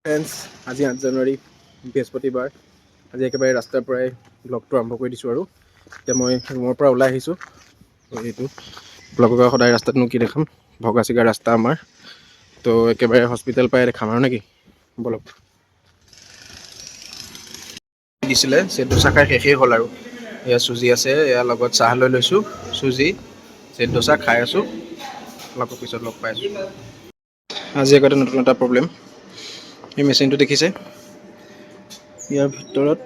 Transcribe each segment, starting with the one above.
Friends, আজি 8 জানুৱাৰী বৃহস্পতিবাৰ। আজি একেবাৰে ৰাস্তাৰ পৰাই ব্লগটো আৰম্ভ কৰি দিছোঁ আৰু এতিয়া মই ৰুমৰ পৰা ওলাই আহিছোঁ। এইটো ব্লগৰ সদায় ৰাস্তাতনো কি দেখাম, ভগা চিগা ৰাস্তা আমাৰ, তো একেবাৰে হস্পিটেল পাই দেখাম আৰু নেকি। বলক। দিছিলে চেট দোচা খাই শেষেই হ'ল আৰু এয়া চুজি আছে, ইয়াৰ লগত চাহ লৈ লৈছোঁ, চুজি চেট দোচা খাই আছোঁ। অলপ পিছত লগ পাই আছোঁ। আজি আগতে নতুন এটা প্ৰব্লেম, এই মেচিনটো দেখিছে, ইয়াৰ ভিতৰত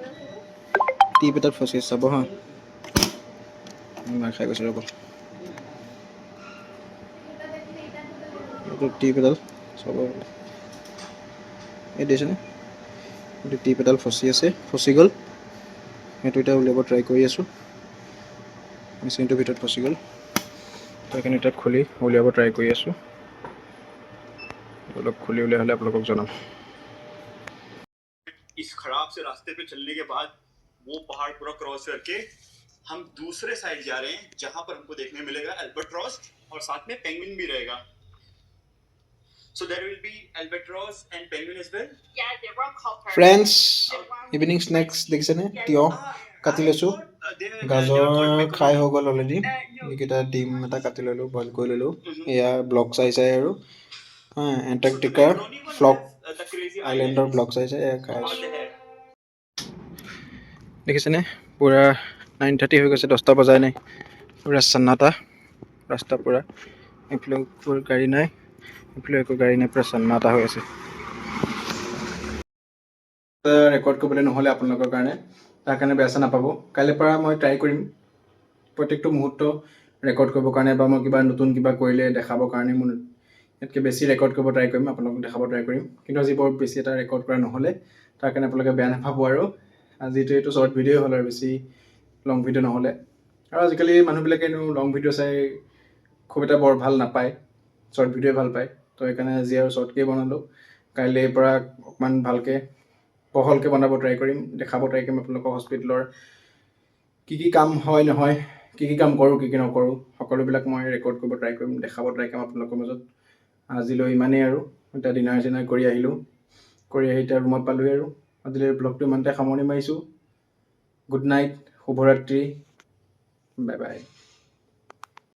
টিপ এটাত ফচি চাব হা, মাৰ খাই গৈছে ৰ'ব। এইটো টিপ এডাল চাব, এই দেখিছেনে, এইটো টিপ এডাল ফচি গ'ল। সেইটো এতিয়া উলিয়াব ট্ৰাই কৰি আছোঁ, মেচিনটোৰ ভিতৰত ফচি গ'ল, সেইকাৰণে এতিয়া খুলি উলিয়াব ট্ৰাই কৰি আছোঁ। অলপ খুলি উলিয়াই হ'লে আপোনালোকক জনাম। इस खराब से रास्ते पे चलने के बाद वो पहाड़ पूरा क्रॉस करके हम दूसरे साइड जा रहे हैं, जहां पर हमको देखने मिलेगा अल्बाट्रॉस और साथ में पेंगुइन भी रहेगा. So there will be albatross and penguin as well. Yeah, they were copper. Friends, evening snacks দেখিছেনে, তিয়হ কাটি লৈছোঁ, গাজৰ খাই হৈ গ'ল অলৰেডি, এইকেইটা ডিম এটা কাটি ল'লোঁ, বইল কৰি ল'লোঁ। এয়া ব্লগ চাই আৰু এণ্টাৰ্কটিকাৰ ফ্লগ আইলেণ্ডৰ ব্লগ চাই খাই আছোঁ। দেখিছেনে, পূৰা 9:30 হৈ গৈছে, 10টা বজাই নাই, পূৰা চান্নাটা ৰাস্তা, পূৰা এইফালে গাড়ী নাই, এইফালে একো গাড়ী নাই, পূৰা চান্নাটা হৈ আছে। ৰেকৰ্ড কৰিবলৈ নহ'লে আপোনালোকৰ কাৰণে, তাৰ কাৰণে বেয়া চেয়া নাপাব। কাইলৈৰ পৰা মই ট্ৰাই কৰিম প্ৰত্যেকটো মুহূৰ্ত ৰেকৰ্ড কৰিবৰ কাৰণে, বা মই কিবা নতুন কিবা কৰিলে দেখাবৰ কাৰণে মোৰ ইয়াতকৈ বেছি ৰেকৰ্ড কৰিব ট্ৰাই কৰিম, আপোনালোকক দেখাব ট্ৰাই কৰিম। কিন্তু আজি বৰ বেছি এটা ৰেকৰ্ড কৰা নহ'লে, তাৰ কাৰণে আপোনালোকে বেয়া নাপাব। আৰু আজিতো এইটো শ্বৰ্ট ভিডিঅ'ই হ'ল আৰু বেছি লং ভিডিঅ' নহ'লে। আৰু আজিকালি মানুহবিলাকে লং ভিডিঅ' চাই খুব এটা বৰ ভাল নাপায়, শ্বৰ্ট ভিডিঅ'ই ভাল পায়, তো সেইকাৰণে আজি আৰু শ্বৰ্টকেই বনালোঁ। কাইলৈৰ পৰা অকণমান ভালকৈ বহলকৈ বনাব ট্ৰাই কৰিম, দেখাব ট্ৰাই কৰিম আপোনালোকক হস্পিটেলৰ কি কি কাম হয় নহয়, কি কি কাম কৰোঁ, কি কি নকৰোঁ, সকলোবিলাক মই ৰেকৰ্ড কৰিব ট্ৰাই কৰিম, দেখাব ট্ৰাই কৰিম আপোনালোকৰ মাজত। আজিলৈ ইমানেই আৰু, এতিয়া ডিনাৰ চিনাৰ কৰি আহিলোঁ, কৰি আহি এতিয়া ৰুমত পালোঁহি আৰু আজিলৈ ব্লগটো ইমানতে সামৰণি মাৰিছোঁ। গুড নাইট, শুভৰাত্ৰি, বাই বাই।